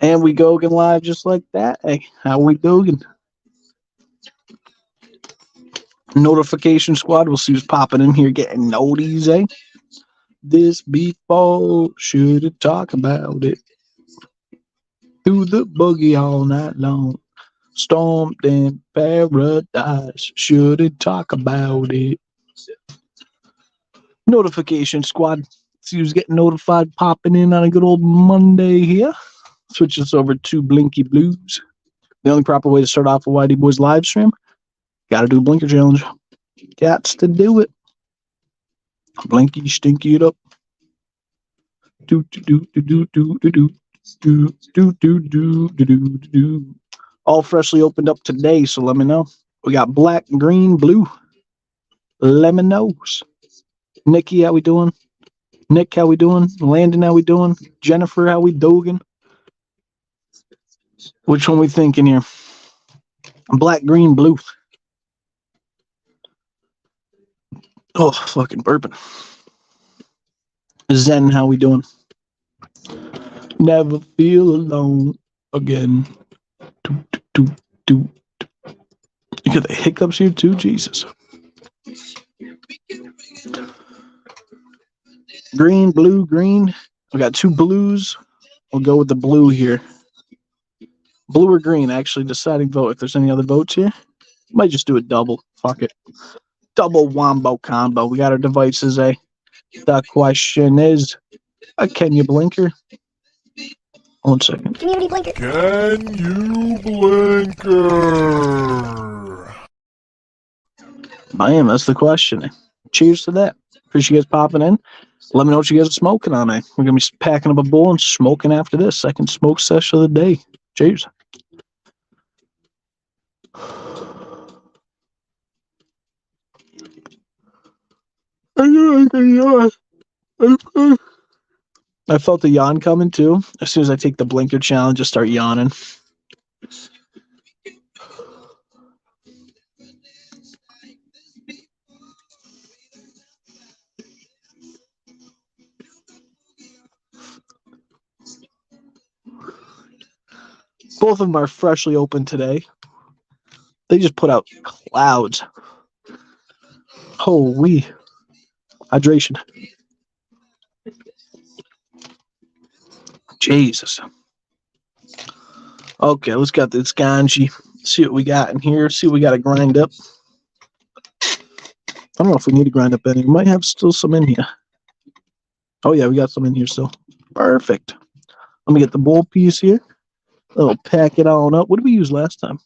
And we going live just like that. Hey, how we going? Notification squad. We'll see who's popping in here getting noties, eh? This before should talk about it. Through the boogie all night long. Stormed in paradise. Should talk about it. Notification squad. See who's getting notified popping in on a good old Monday here. Switch us over to Blinky Blues. The only proper way to start off a YDBOYS live stream, gotta do a blinker challenge. Gots to do it. Blinky, stinky it up. Do do do do do do do do do do do do do do. All freshly opened up today, so let me know. We got black, green, blue. Let me know. Nikki, how we doing? Nick, how we doing? Landon, how we doing? Jennifer, how we doing? Which one we thinking here? Black, green, blue. Oh, fucking burping. Zen, how we doing? Never feel alone again. Do, do, do, do. You got the hiccups here too? Jesus. Green, blue, green. We got two blues. We'll go with the blue here. Blue or green, actually deciding vote. If there's any other votes here, might just do a double. Fuck it. Double wombo combo. We got our devices, eh? The question is, can you blinker? 1 second. Community blinker. Can you blinker? I am. That's the question. Cheers to that. Appreciate you guys popping in. Let me know what you guys are smoking on. We're going to be packing up a bowl and smoking after this. Second smoke sesh of the day. Cheers. I felt the yawn coming too. As soon as I take the blinker challenge, just start yawning. Both of them are freshly opened today. They just put out clouds. Holy hydration. Jesus. Okay, let's get this ganji. See what we got in here. See what we got to grind up. I don't know if we need to grind up any. We might have still some in here. Oh yeah, we got some in here still. Perfect. Let me get the bowl piece here. I'll pack it on up. What did we use last time?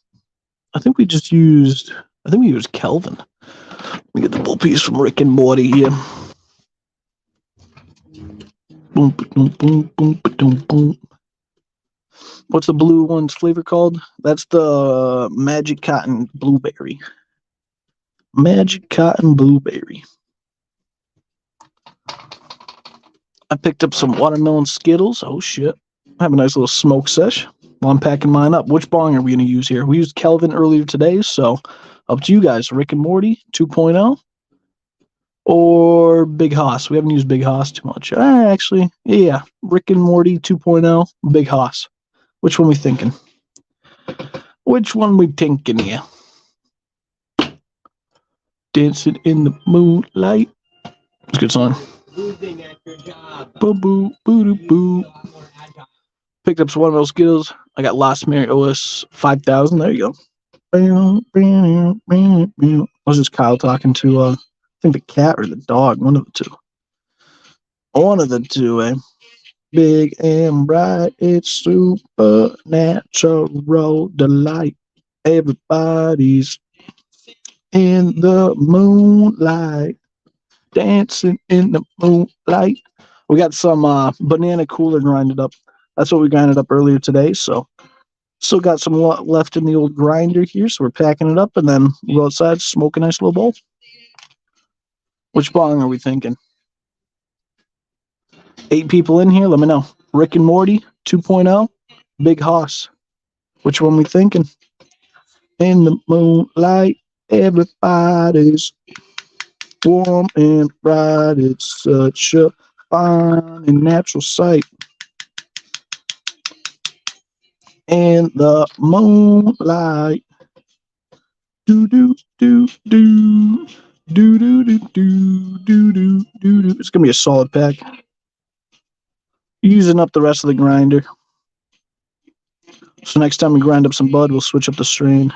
I think we used Kelvin. Let me get the bowl piece from Rick and Morty here. Boom, boom, boom, boom, boom, boom. What's the blue one's flavor called? That's the Magic Cotton Blueberry. Magic Cotton Blueberry. I picked up some watermelon Skittles. Oh shit. I have a nice little smoke sesh while I'm packing mine up. Which bong are we going to use here? We used Kelvin earlier today, so up to you guys. Rick and Morty 2.0 or Big Hoss. We haven't used Big Hoss too much. Actually, yeah. Rick and Morty 2.0, Big Hoss. Which one we thinking? Which one we thinking here? Dancing in the moonlight. It's a good song. Boo boo boo doo boo. Picked up some watermelon Skittles. I got Lost Mary OS 5000. There you go. I was just Kyle talking to I think the cat or the dog. One of the two. One of the two, eh? Big and bright, it's supernatural delight. Everybody's in the moonlight, dancing in the moonlight. We got some banana cooler grinded up. That's what we grinded up earlier today. So still got some left in the old grinder here. So we're packing it up and then we'll go outside, smoke a nice little bowl. Which bong are we thinking? 8 people in here. Let me know. Rick and Morty 2.0, Big Hoss. Which one we thinking? In the moonlight, everybody's warm and bright. It's such a fine and natural sight. in the moonlight. Do do do do do do do do do do do. It's gonna be a solid pack. Using up the rest of the grinder. So next time we grind up some bud, we'll switch up the strain.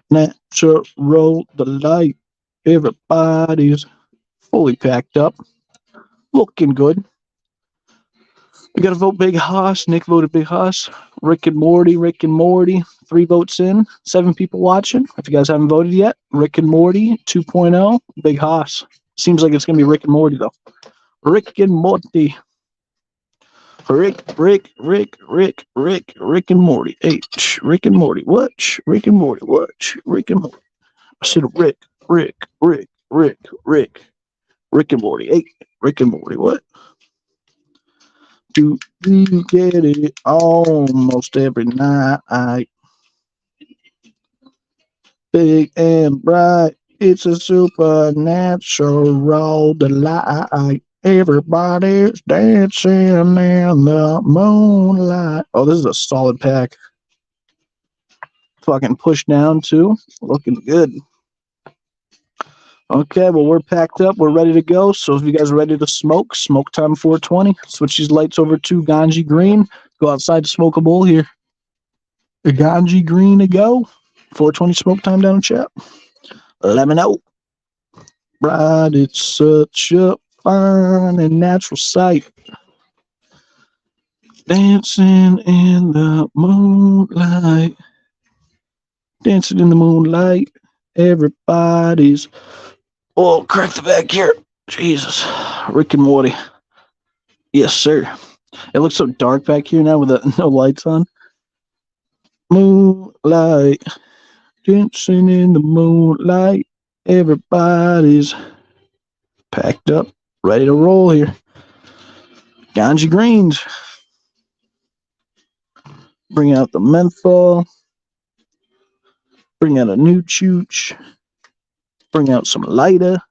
Natural delight. Everybody's fully packed up. Looking good. We got to vote Big Hoss. Nick voted Big Hoss. Rick and Morty. 3 votes in. 7 people watching. If you guys haven't voted yet, Rick and Morty 2.0. Big Hoss. Seems like it's going to be Rick and Morty, though. Rick and Morty. Rick and Morty. H. Rick and Morty. What? Rick and Morty. What? Rick and Morty. I said Rick and Morty. Hey, Rick and Morty. What? Do you get it almost every night? Big and bright. It's a supernatural delight. Everybody's dancing in the moonlight. Oh, this is a solid pack. Fucking push down too. Looking good. Okay, well, we're packed up. We're ready to go. So if you guys are ready to smoke, smoke time 420. Switch these lights over to Ganji Green. Go outside to smoke a bowl here. Ganji Green to go. 420 smoke time down in chat. Let me know. Right, it's such a fine and natural sight. Dancing in the moonlight. Dancing in the moonlight. Everybody's... Oh, crack the back here. Jesus. Rick and Morty. Yes, sir. It looks so dark back here now with no lights on. Moonlight. Dancing in the moonlight. Everybody's packed up. Ready to roll here. Ganji Greens. Bring out the menthol. Bring out a new chooch. Bring out some lighter.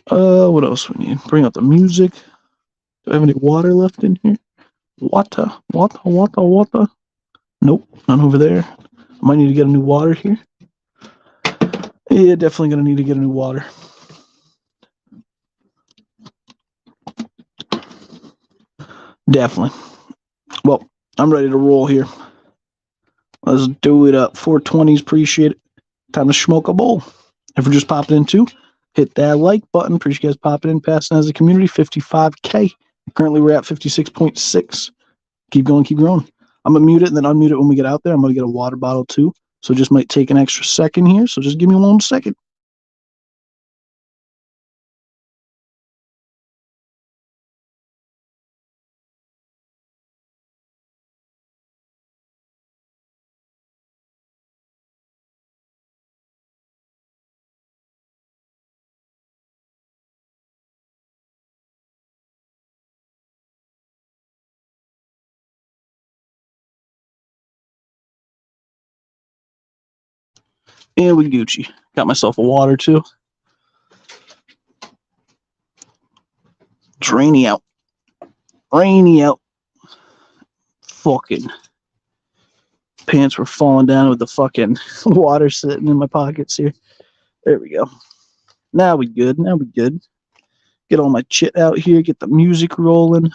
What else we need? Bring out the music. Do I have any water left in here? Water. Nope, none over there. I might need to get a new water here. Yeah, definitely gonna need to get a new water. Definitely. Well, I'm ready to roll here. Let's do it up. 420s, appreciate it. Time to smoke a bowl. If we're just popping in too, hit that like button. Appreciate you guys popping in, passing as a community. 55K. Currently, we're at 56.6. Keep going, keep growing. I'm going to mute it and then unmute it when we get out there. I'm going to get a water bottle too. So it just might take an extra second here. So just give me 1 second. And we Gucci. Got myself a water too. It's rainy out. Rainy out. Fucking pants were falling down with the fucking water sitting in my pockets here. There we go. Now we good. Now we good. Get all my shit out here. Get the music rolling.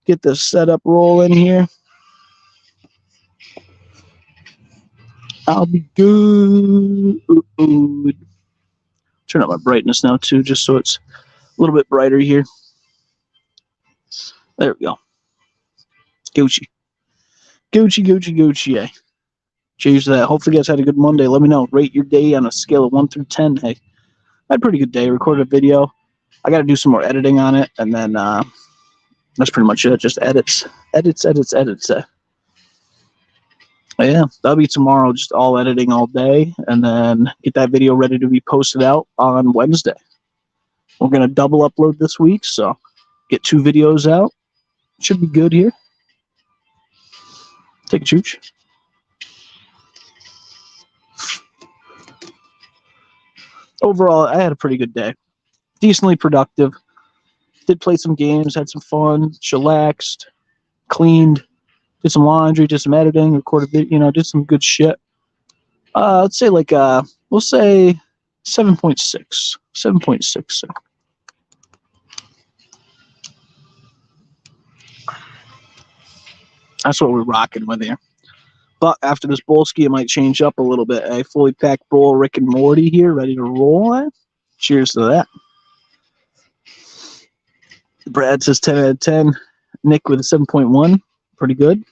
Get the setup rolling here. I'll be good. Turn up my brightness now too, just so it's a little bit brighter here. There we go. Gucci. Yeah. Cheers to that. Hopefully you guys had a good Monday. Let me know. Rate your day on a scale of 1 through 10. Hey, I had a pretty good day. Recorded a video. I got to do some more editing on it, and then that's pretty much it. Just edits. Yeah, that'll be tomorrow. Just all editing all day, and then get that video ready to be posted out on Wednesday. We're gonna double upload this week, so get 2 videos out. Should be good here. Take a chooch. Overall, I had a pretty good day. Decently productive. Did play some games, had some fun, chillaxed, cleaned. Did some laundry, did some editing, recorded it, did some good shit. Let's say we'll say 7.6. 7.6. That's what we're rocking with here. But after this Bolski, it might change up a little bit. A fully packed bowl of Rick and Morty here, ready to roll. Cheers to that. Brad says 10 out of 10. Nick with a 7.1. Pretty good.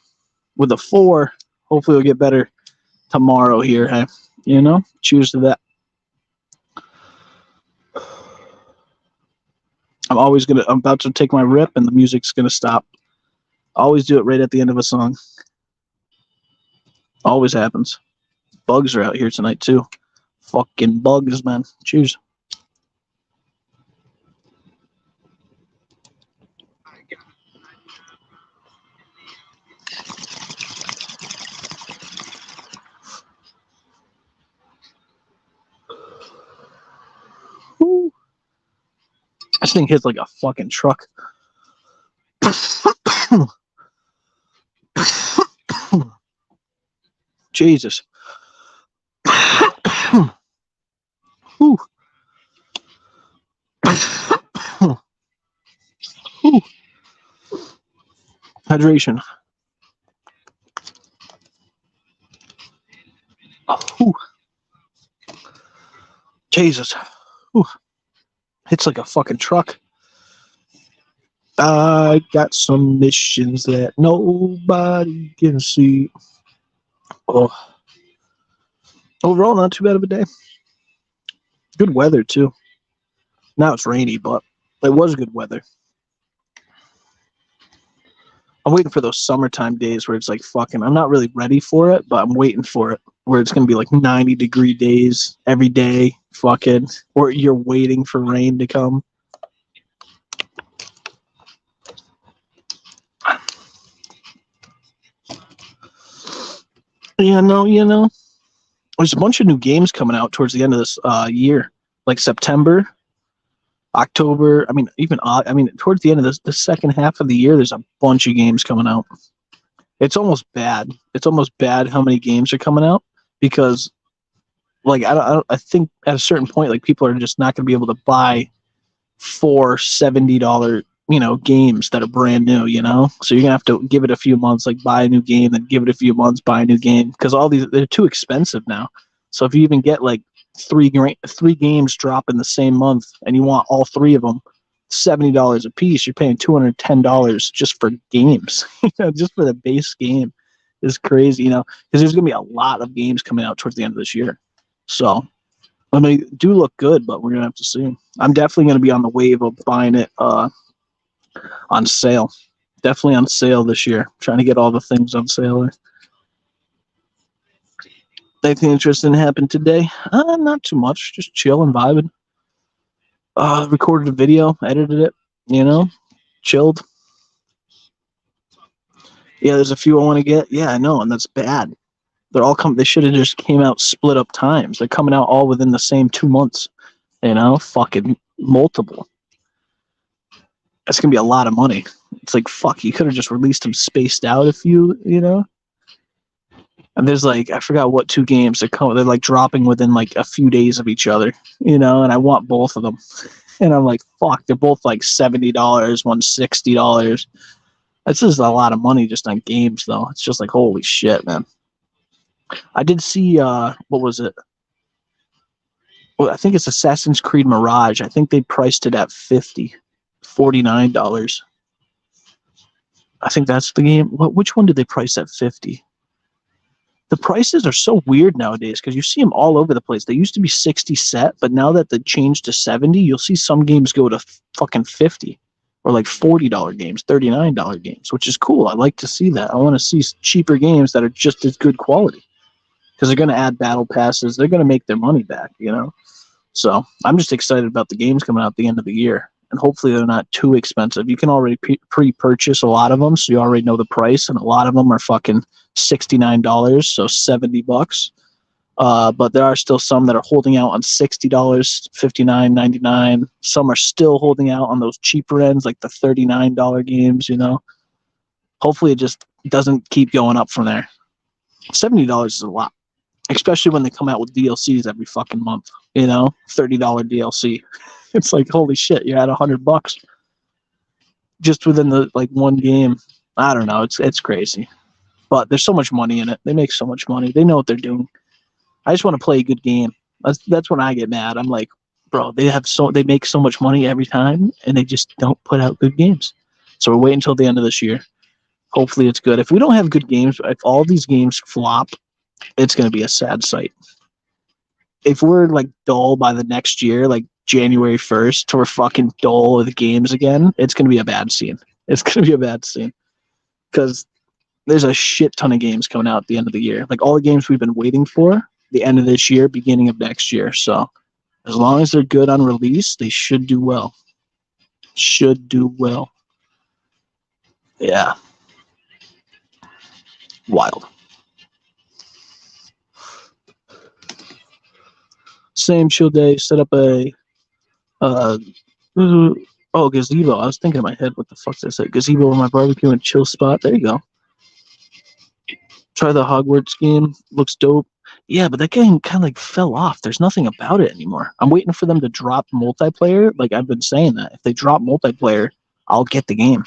With a 4, hopefully it'll get better tomorrow here. Hey? Cheers to that. I'm about to take my rip and the music's going to stop. I always do it right at the end of a song. Always happens. Bugs are out here tonight too. Fucking bugs, man. Cheers. Woo. This thing hits like a fucking truck. Jesus. Whew. Whew. Hydration. Whew. Jesus. Whew. It's like a fucking truck. I got some missions that nobody can see. Oh. Overall, not too bad of a day. Good weather, too. Now it's rainy, but it was good weather. I'm waiting for those summertime days where it's like fucking, I'm not really ready for it, but I'm waiting for it, where it's going to be like 90-degree days every day, fucking, or you're waiting for rain to come. Yeah, no, there's a bunch of new games coming out towards the end of this year, like September, October. Towards the end of the second half of the year, there's a bunch of games coming out. It's almost bad. It's almost bad how many games are coming out because, like, I think at a certain point, like, people are just not going to be able to buy 4 $70, games that are brand new, So you're gonna have to give it a few months, like buy a new game, then give it a few months, buy a new game, because all these, they're too expensive now. So if you even get like three games drop in the same month, and you want all 3 of them, $70 a piece, you're paying $210 just for games, just for the base game. Is crazy, because there's gonna be a lot of games coming out towards the end of this year. So do look good, but we're gonna have to see. I'm definitely gonna be on the wave of buying it on sale. Definitely on sale this year. Trying to get all the things on sale. Anything interesting happened today? Not too much. Just chill and vibing. Recorded a video, edited it, chilled. Yeah, there's a few I want to get. Yeah, I know, and that's bad. They should have just came out split up times. They're coming out all within the same 2 months. Fucking multiple. That's gonna be a lot of money. It's like, fuck, you could have just released them spaced out if you. And there's like, I forgot what 2 games they're like dropping within like a few days of each other, and I want both of them. And I'm like, fuck, they're both like $70, one $60. That's just a lot of money just on games, though. It's just like, holy shit, man. I did see, what was it? Well, I think it's Assassin's Creed Mirage. I think they priced it at $49. I think that's the game. Which one did they price at 50? The prices are so weird nowadays because you see them all over the place. They used to be 60 set, but now that they changed to 70, you'll see some games go to fucking 50 or like $40 games, $39 games, which is cool. I like to see that. I want to see cheaper games that are just as good quality because they're going to add battle passes. They're going to make their money back, So I'm just excited about the games coming out at the end of the year. And hopefully they're not too expensive. You can already pre-purchase a lot of them, so you already know the price, and a lot of them are fucking $69, so $70. But there are still some that are holding out on $60, $59, $99. Some are still holding out on those cheaper ends, like the $39 games. Hopefully it just doesn't keep going up from there. $70 is a lot, especially when they come out with DLCs every fucking month. You know, $30 DLC. It's like, holy shit, you're at $100 just within the like one game. I don't know. It's crazy, but there's so much money in it. They make so much money. They know what they're doing. I just want to play a good game. That's when I get mad. I'm like, bro, they make so much money every time, and they just don't put out good games. So we're waiting until the end of this year. Hopefully it's good. If we don't have good games, if all these games flop, it's going to be a sad sight. If we're like dull by the next year, like January 1st, till we're fucking dull with games again, it's going to be a bad scene. It's going to be a bad scene because there's a shit ton of games coming out at the end of the year. Like all the games we've been waiting for, the end of this year, beginning of next year. So as long as they're good on release, they should do well. Should do well. Yeah. Wild. Same chill day. Set up a gazebo. I was thinking in my head, what the fuck did I say? Gazebo on my barbecue and chill spot. There you go. Try the Hogwarts game. Looks dope. Yeah, but that game kind of like fell off. There's nothing about it anymore. I'm waiting for them to drop multiplayer. Like I've been saying that. If they drop multiplayer, I'll get the game.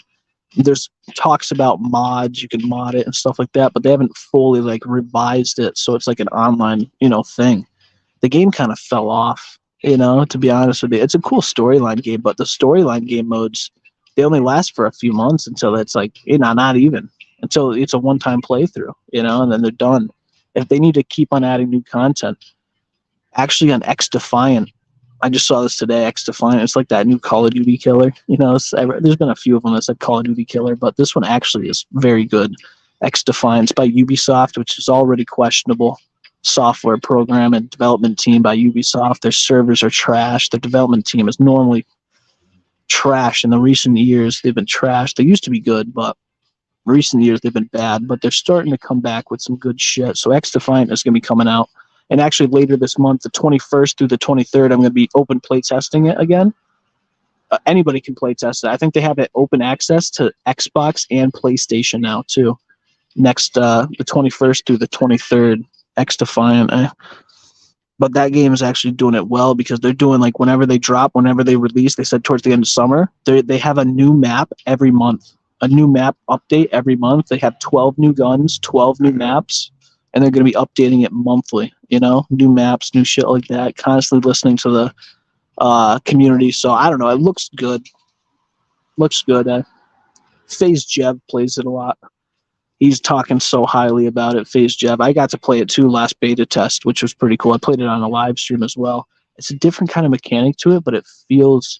There's talks about mods. You can mod it and stuff like that, but they haven't fully like revised it. So it's like an online, thing. The game kind of fell off, to be honest with you. It's a cool storyline game, but the storyline game modes, they only last for a few months until it's like, not even. Until it's a one-time playthrough, and then they're done. If they need to keep on adding new content, actually on X Defiant, I just saw this today, X Defiant, it's like that new Call of Duty killer. There's been a few of them that's like Call of Duty killer, but this one actually is very good. X Defiant's by Ubisoft, which is already questionable software program and development team by Ubisoft. Their servers are trash. Their development team is normally trash. In the recent years, they've been trash. They used to be good, but recent years they've been bad, but they're starting to come back with some good shit. So X Defiant is going to be coming out, and actually later this month, the 21st through the 23rd, I'm going to be open play testing it again. Anybody can play test it. I think they have it open access to Xbox and PlayStation now too. Next, the 21st through the 23rd, X Defiant. But that game is actually doing it well because they're doing like whenever they release, they said towards the end of summer, they have a new map every month. A new map update every month. They have 12 new guns, 12 new maps, and they're going to be updating it monthly, new maps, new shit like that, constantly listening to the community. So I don't know. It looks good. FaZe Jev plays it a lot. He's talking so highly about it, FaZe Jev. I got to play it too last beta test, which was pretty cool. I played it on a live stream as well. It's a different kind of mechanic to it, but it feels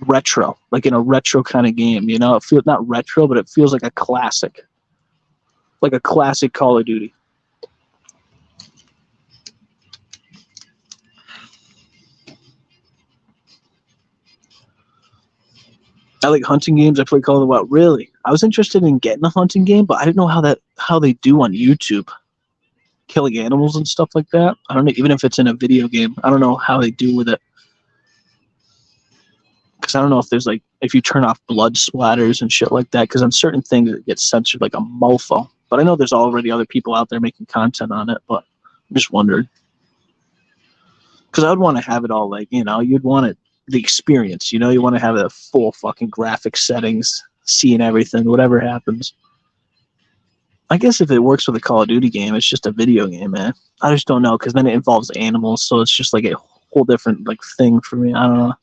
retro, like in a retro kind of game, it feels not retro, but it feels like a classic Call of Duty. I like hunting games. I play Call of the Wild. Really, I was interested in getting a hunting game, but I didn't know how they do on YouTube, killing animals and stuff like that. I don't know, even if it's in a video game, I don't know how they do with it. Because I don't know if there's if you turn off blood splatters and shit like that, because on certain things it gets censored like a mofo. But I know there's already other people out there making content on it, but I'm just wondering. Because I would want to have it all you'd want it, the experience, you want to have the full fucking graphic settings, seeing everything, whatever happens. I guess if it works with a Call of Duty game, it's just a video game, man. I just don't know, because then it involves animals, so it's just like a whole different thing for me. I don't know.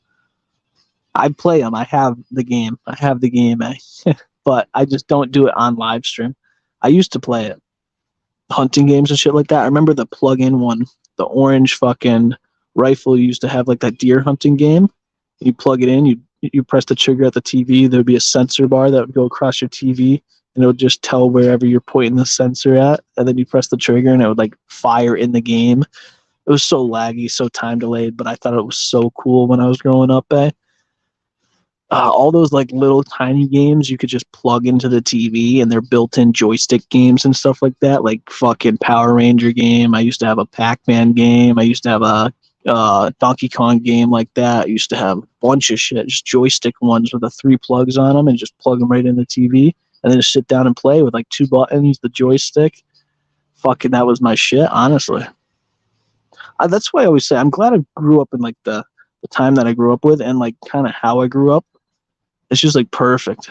I play them. I have the game, but I just don't do it on live stream. I used to play it. Hunting games and shit like that. I remember the plug-in one, the orange fucking rifle used to have that deer hunting game. You plug it in, you press the trigger at the TV, there'd be a sensor bar that would go across your TV, and it would just tell wherever you're pointing the sensor at, and then you press the trigger and it would fire in the game. It was so laggy, so time delayed, but I thought it was so cool when I was growing up, all those little tiny games you could just plug into the TV, and they're built-in joystick games and stuff like that, like fucking Power Ranger game. I used to have a Pac-Man game. I used to have a Donkey Kong game like that. I used to have a bunch of shit, just joystick ones with the 3 plugs on them, and just plug them right in the TV. and then just sit down and play with like 2 buttons, the joystick. Fucking, that was my shit, honestly. That's why I always say I'm glad I grew up in like the time that I grew up with, and like kind of how I grew up. It's just like perfect.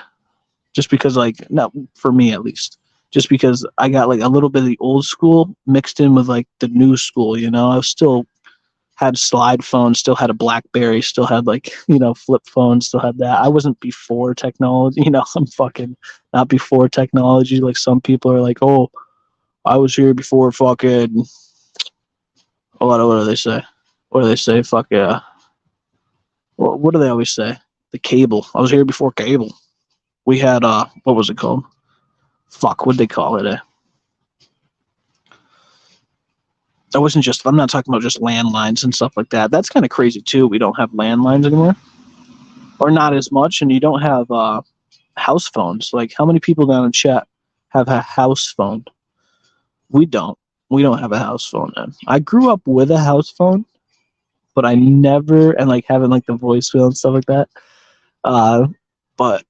Just because, like, not for me at least, just because I got like a little bit of the old school mixed in with like the new school, you know. I still had slide phones, still had a BlackBerry, still had like, you know, flip phones, still had that. I wasn't before technology, you know. I'm fucking not before technology. Like some people are like, oh, I was here before fucking. What do they say? What do they say? Fuck yeah. What do they always say? The cable. I was here before cable. We had what was it called? Fuck, what'd they call it? I wasn't just. I'm not talking about just landlines and stuff like that. That's kind of crazy too. We don't have landlines anymore, or not as much, and you don't have house phones. Like, how many people down in chat have a house phone? We don't. We don't have a house phone. Man. I grew up with a house phone, but I never, and like having like the voicemail and stuff like that. But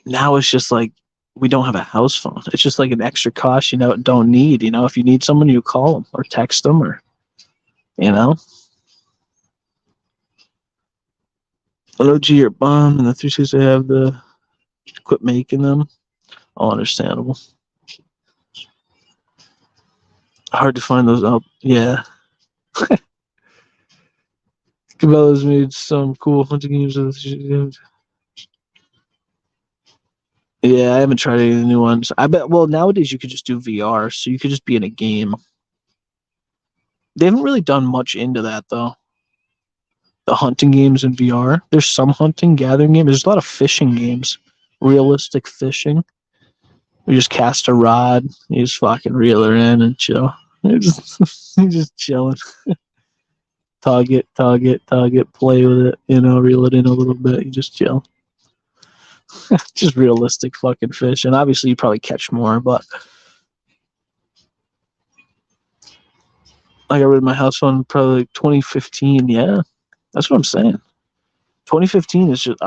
now it's just like we don't have a house phone. It's just like an extra cost, you know, don't need. You know, if you need someone, you call them or text them, or, you know. Hello, G, you're bomb, and the 3 they have the quit making them. All understandable. Hard to find those out. Yeah. Cabela's made some cool hunting games. Yeah, I haven't tried any of the new ones. I bet, well, nowadays you could just do VR, so you could just be in a game. They haven't really done much into that, though. The hunting games in VR. There's some hunting, gathering games. There's a lot of fishing games. Realistic fishing. You just cast a rod, you just fucking reel her in and chill. You're just chilling. Tug it, play with it, you know, reel it in a little bit, you just chill. Just realistic fucking fish. And obviously you probably catch more, but I got rid of my house phone probably like 2015. Yeah, that's what I'm saying. 2015 is just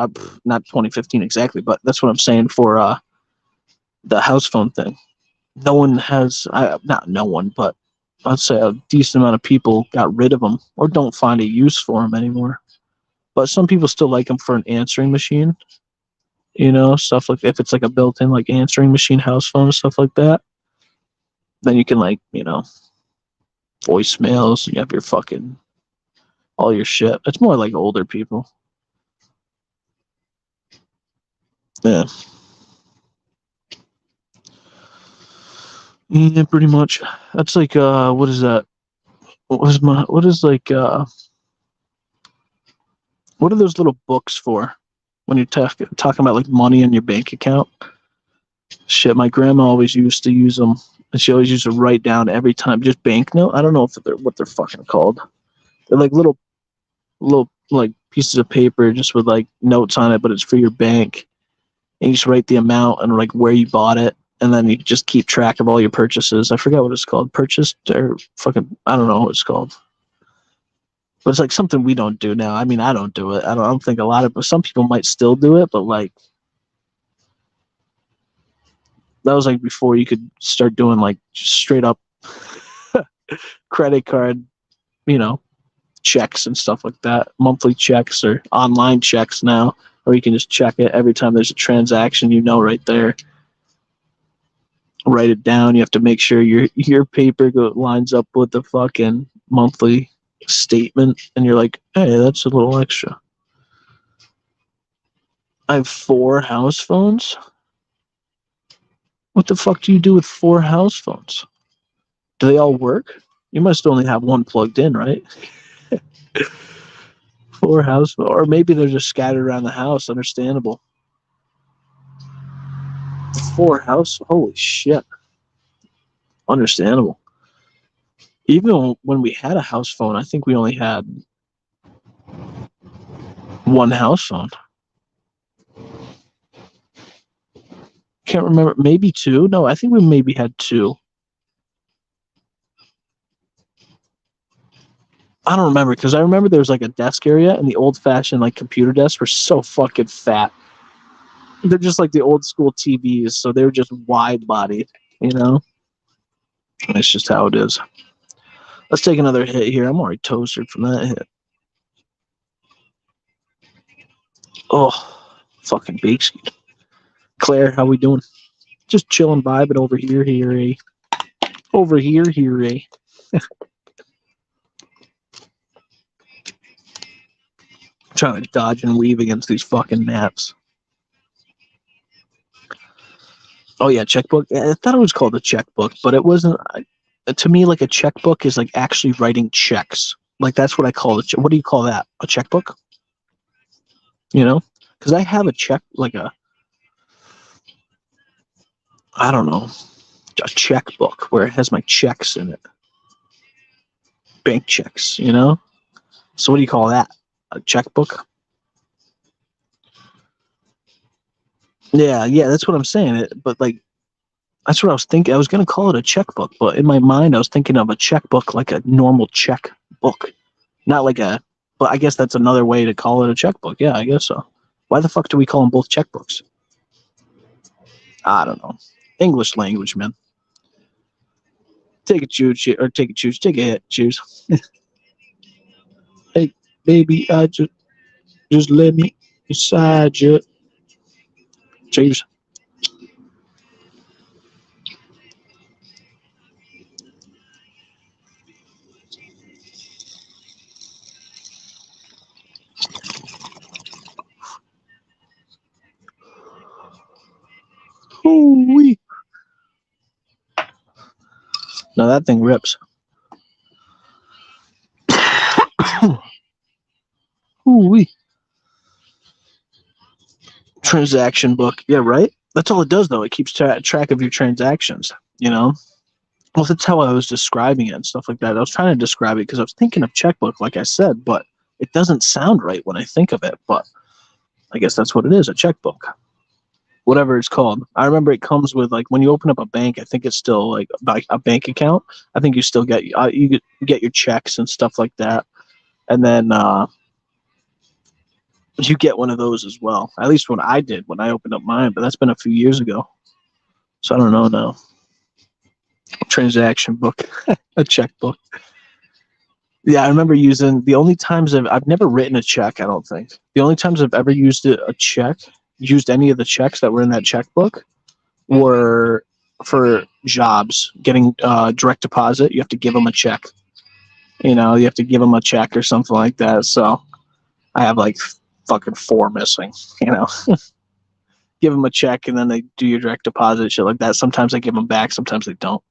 not 2015 exactly, but that's what I'm saying for the house phone thing. No one has, not no one, but I'd say a decent amount of people got rid of them or don't find a use for them anymore. But some people still like them for an answering machine, you know, stuff like if it's like a built-in like answering machine house phone and stuff like that. Then you can, like, you know, voicemails, you have your fucking all your shit. It's more like older people. Yeah. Yeah, pretty much. That's like what is that? What is like what are those little books for when you're talking about like money in your bank account? Shit, my grandma always used to use them, and she always used to write down every time, just banknote. I don't know if they're what they're fucking called. They're like little like pieces of paper just with like notes on it, but it's for your bank. And you just write the amount and like where you bought it, and then you just keep track of all your purchases. I forget what it's called. Purchased or fucking, I don't know what it's called. But it's like something we don't do now. I mean, I don't do it. I don't think a lot of, but some people might still do it, but like that was like before you could start doing like just straight up credit card, you know, checks and stuff like that, monthly checks or online checks now, or you can just check it every time there's a transaction, you know, right there. Write it down. You have to make sure your paper lines up with the fucking monthly statement, and you're like, hey, that's a little extra. I have 4 house phones. What the fuck do you do with 4 house phones? Do they all work? You must only have one plugged in, right? 4 house, or maybe they're just scattered around the house. Understandable. 4 house, holy shit. Understandable. Even when we had a house phone, I think we only had 1 house phone. Can't remember. Maybe 2. No, I think we maybe had 2. I don't remember, because I remember there was like a desk area, and the old-fashioned like computer desks were so fucking fat. They're just like the old school TVs, so they're just wide bodied, you know? That's just how it is. Let's take another hit here. I'm already toasted from that hit. Oh, fucking Beaksky. Claire, how we doing? Just chilling, vibing over here, eh? Over here, eh? Trying to dodge and weave against these fucking maps. Oh yeah, checkbook. I thought it was called a checkbook, but it wasn't. To me, like a checkbook is like actually writing checks. Like that's what I call it. What do you call that? A checkbook? You know? Because I have a check, like I don't know, a checkbook where it has my checks in it. Bank checks, you know? So what do you call that? A checkbook? Yeah, that's what I'm saying. But like, that's what I was thinking. I was gonna call it a checkbook, but in my mind, I was thinking of a checkbook like a normal checkbook, not like a. But I guess that's another way to call it a checkbook. Yeah, I guess so. Why the fuck do we call them both checkbooks? I don't know. English language, man. Take a choose or take a choose. Take a hit. Choose. Hey, baby, I just let me beside you. Choose. Ooh-wee. Now that thing rips. Ooh-wee. Transaction book. Yeah, right? That's all it does, though. It keeps track of your transactions, you know? Well, that's how I was describing it and stuff like that. I was trying to describe it because I was thinking of checkbook, like I said, but it doesn't sound right when I think of it. But I guess that's what it is, a checkbook. Whatever it's called. I remember it comes with, like, when you open up a bank, I think it's still, like a bank account. I think you still get you get your checks and stuff like that. And then you get one of those as well. At least what I did when I opened up mine, but that's been a few years ago. So I don't know now. Transaction book, a checkbook. Yeah, I remember using the only times I've never written a check. I don't think the only times I've ever used used any of the checks that were in that checkbook were for jobs, getting direct deposit. You have to give them a check. You know, you have to give them a check or something like that. So I have like fucking 4 missing. You know, give them a check and then they do your direct deposit, shit like that. Sometimes they give them back, sometimes they don't.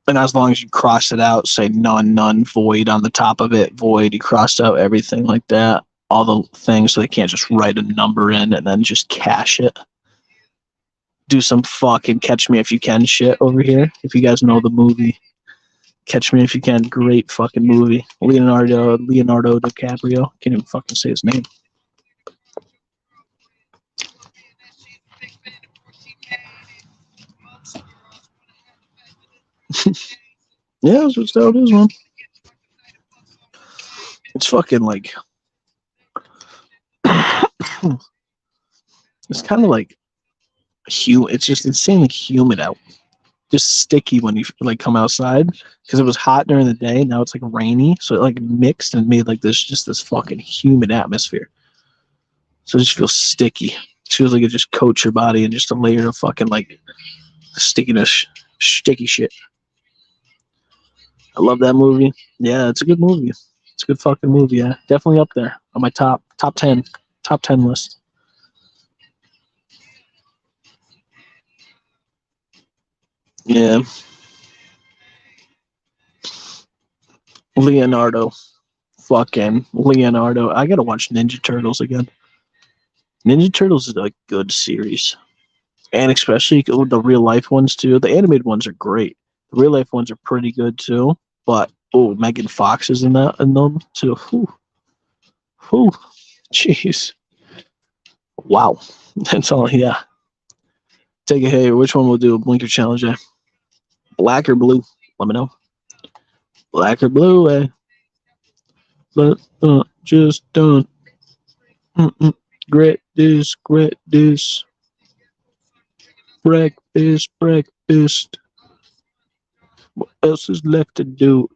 And as long as you cross it out, say none, void on the top of it, void, you crossed out everything like that, all the things, so they can't just write a number in and then just cash it. Do some fucking Catch Me If You Can shit over here. If you guys know the movie Catch Me If You Can, great fucking movie. Leonardo DiCaprio. Can't even fucking say his name. Yeah, that's what how it is, man. It's fucking like it's kind of like it's just insanely humid out. Just sticky when you like come outside because it was hot during the day. Now it's like rainy, so it like mixed and made like this fucking humid atmosphere. So it just feels sticky. It feels like it just coats your body in just a layer of fucking like stickiness, sticky shit. I love that movie. Yeah, it's a good movie. It's a good fucking movie. Yeah, definitely up there on my top 10 list. Yeah. Leonardo. Fucking Leonardo. I gotta watch Ninja Turtles again. Ninja Turtles is a good series. And especially the real life ones too. The animated ones are great. The real life ones are pretty good too. But Megan Fox is in them too. Whew. Whew. Jeez. Wow. That's all, yeah. Take a hey, which one we'll do? A blinker challenge, eh? Black or blue? Let me know. Black or blue, eh? But just don't. Gret this, breakfast, breakfast. What else is left to do?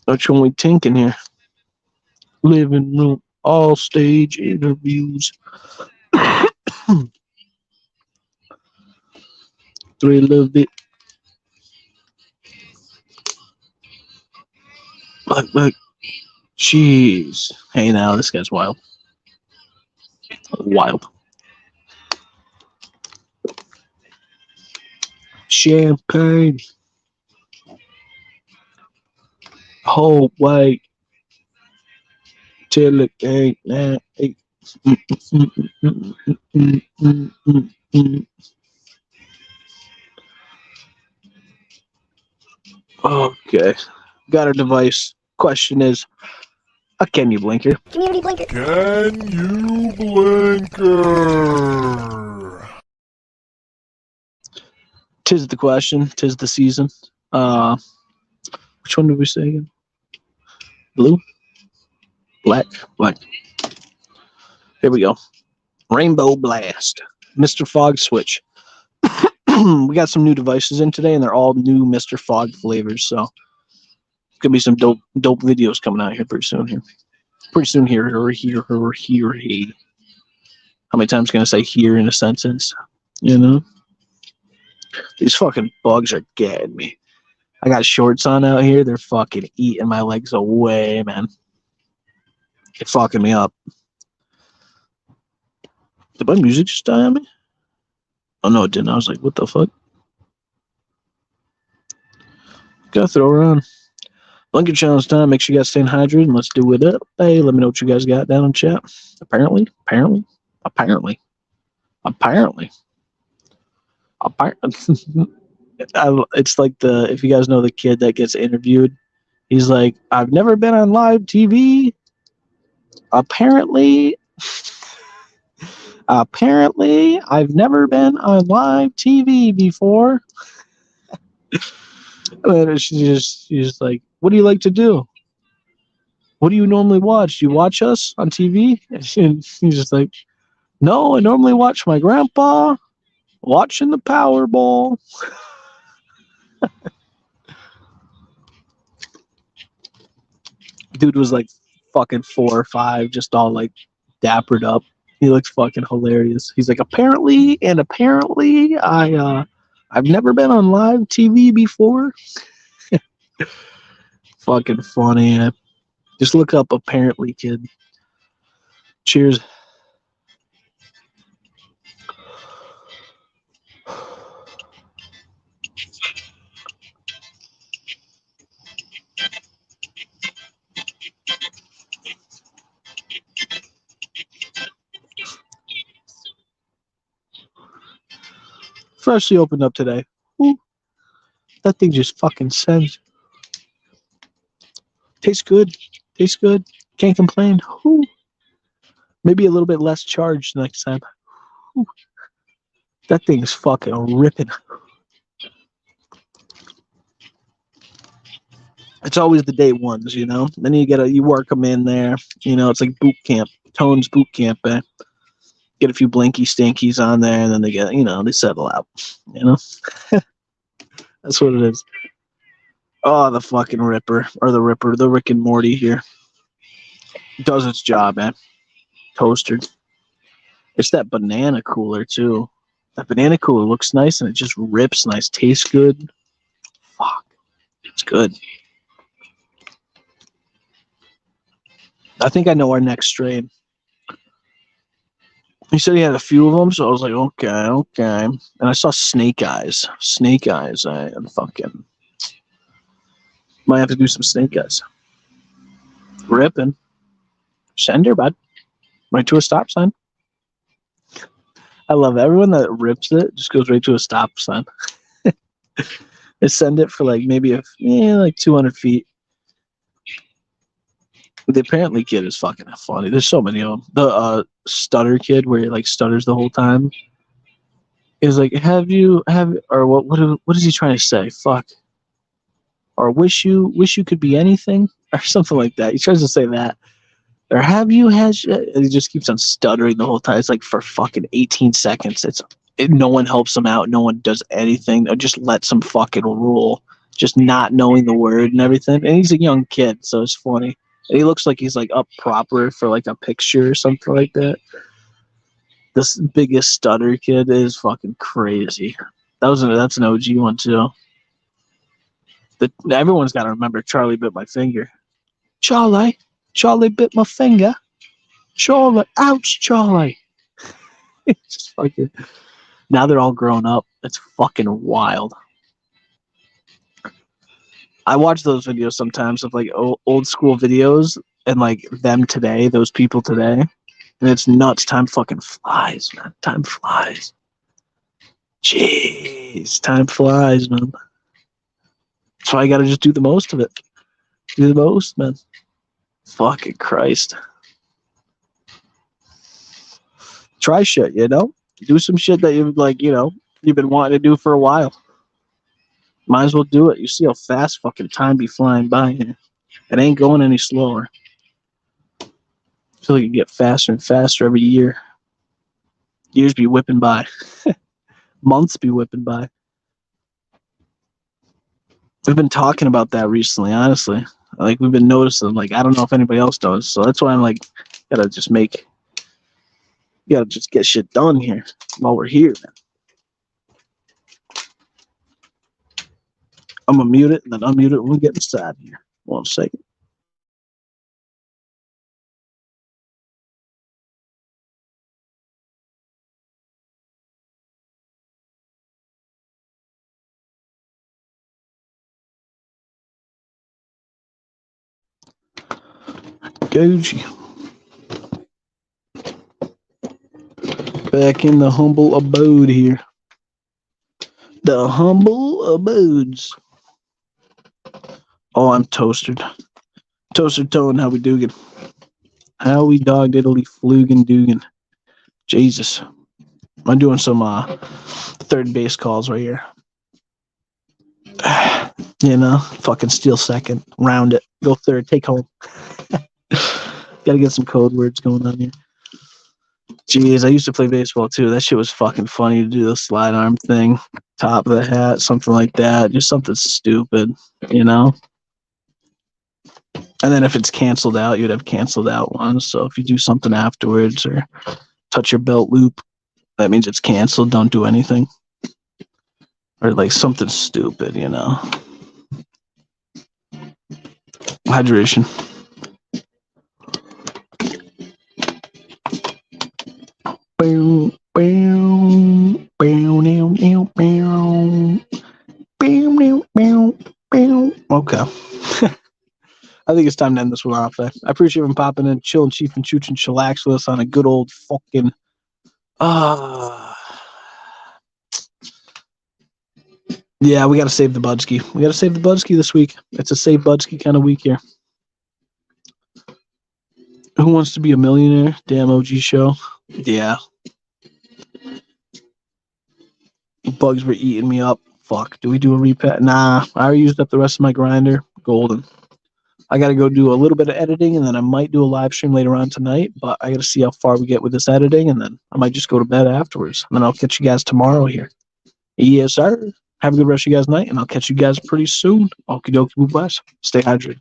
Which one we tinking here? Living room, all stage interviews. Thrill of it. Look. Jeez. Hey now, this guy's wild. Wild. Champagne. Whole white. Till it ain't that. Okay. Got our device. Question is, can you blinker? Community blinker. Can you blinker? Tis the question. Tis the season. Which one did we say again? Blue? Black. Here we go. Rainbow Blast. Mr. Fog Switch. We got some new devices in today, and they're all new Mr. Fog flavors, so could be some dope videos coming out here pretty soon here. Here. How many times can I say here in a sentence? You know? These fucking bugs are getting me. I got shorts on out here. They're fucking eating my legs away, man. They're fucking me up. Did my music just die on me? Oh, no, it didn't. I was like, what the fuck? Gotta throw her on. Blinker challenge time. Make sure you guys staying hydrated and let's do it up. Hey, let me know what you guys got down in chat. Apparently. It's like if you guys know the kid that gets interviewed, he's like, I've never been on live TV. Apparently, I've never been on live TV before. And she's just like, what do you like to do? What do you normally watch? Do you watch us on TV? And he's just like, no, I normally watch my grandpa watching the Powerball. Dude was like fucking 4 or 5, just all like dappered up. He looks fucking hilarious. He's like, apparently I've never been on live TV before. Fucking funny. Just look up apparently, kid. Cheers. Freshly opened up today. Ooh, that thing just fucking sends. Tastes good. Can't complain. Ooh. Maybe a little bit less charged next time. Ooh. That thing's fucking ripping. It's always the day ones, you know. Then you work them in there. You know, it's like boot camp. Tones boot camp, eh? Get a few blinky stinkies on there, and then they get, they settle out. You know, that's what it is. Oh, the fucking Ripper, the Rick and Morty here does its job, man. Toaster. It's that banana cooler too. That banana cooler looks nice, and it just rips nice. Tastes good. Fuck, it's good. I think I know our next strain. He said he had a few of them, so I was like, okay. And I saw Snake Eyes. I fucking might have to do some Snake Eyes. Ripping. Send her, bud. Right to a stop sign. I love everyone that rips it, just goes right to a stop sign. They send it for like maybe like 200 feet. The apparently kid is fucking funny. There's so many of them. The stutter kid where he like stutters the whole time is like, what is he trying to say? Fuck. Or wish you could be anything or something like that. He tries to say that. Or have you had shit? And he just keeps on stuttering the whole time. It's like for fucking 18 seconds. No one helps him out. No one does anything. Or just lets him fucking rule. Just not knowing the word and everything. And he's a young kid, so it's funny. And he looks like he's like up proper for like a picture or something like that. This biggest stutter kid is fucking crazy. That's an OG one too. Everyone's got to remember Charlie bit my finger. Charlie bit my finger. Charlie, ouch, Charlie. It's just fucking. Now they're all grown up. It's fucking wild. I watch those videos sometimes of like old school videos and like them today, those people today, and it's nuts. Time fucking flies, man. Time flies. Jeez, time flies, man. So I gotta just do the most of it. Do the most, man. Fucking Christ. Try shit, you know? Do some shit that you've been wanting to do for a while. Might as well do it. You see how fast fucking time be flying by here. It ain't going any slower. I feel like you get faster and faster every year. Years be whipping by. Months be whipping by. We've been talking about that recently, honestly. Like, we've been noticing, like, I don't know if anybody else does. So that's why I'm like, gotta just get shit done here while we're here, man. I'm gonna mute it and then unmute it when we get inside here. 1 second. Gucci. Back in the humble abode here. The humble abodes. Oh, I'm toasted. Toaster tone, how we doing? How we dog diddly flugen dugan. Jesus. I'm doing some third base calls right here. You know, fucking steal second, round it, go third, take home. Gotta get some code words going on here. Jeez, I used to play baseball too. That shit was fucking funny to do the slide arm thing, top of the hat, something like that. Just something stupid, you know? And then if it's canceled out, you'd have canceled out ones. So if you do something afterwards or touch your belt loop, that means it's canceled. Don't do anything. Or like something stupid, you know? Hydration. Okay. I think it's time to end this one off. I appreciate him popping in, chilling, chief, and chooch and chillax with us on a good old fucking. Yeah, we got to save the Budski. We got to save the Budski this week. It's a save Budski kind of week here. Who Wants to Be a Millionaire? Damn OG show. Yeah. Bugs were eating me up. Fuck. Do we do a repat? Nah. I already used up the rest of my grinder. Golden. I got to go do a little bit of editing, and then I might do a live stream later on tonight, but I got to see how far we get with this editing, and then I might just go to bed afterwards. And then I'll catch you guys tomorrow here. Yes, sir. Have a good rest of you guys' night, and I'll catch you guys pretty soon. Okie dokie, boys. Stay hydrated.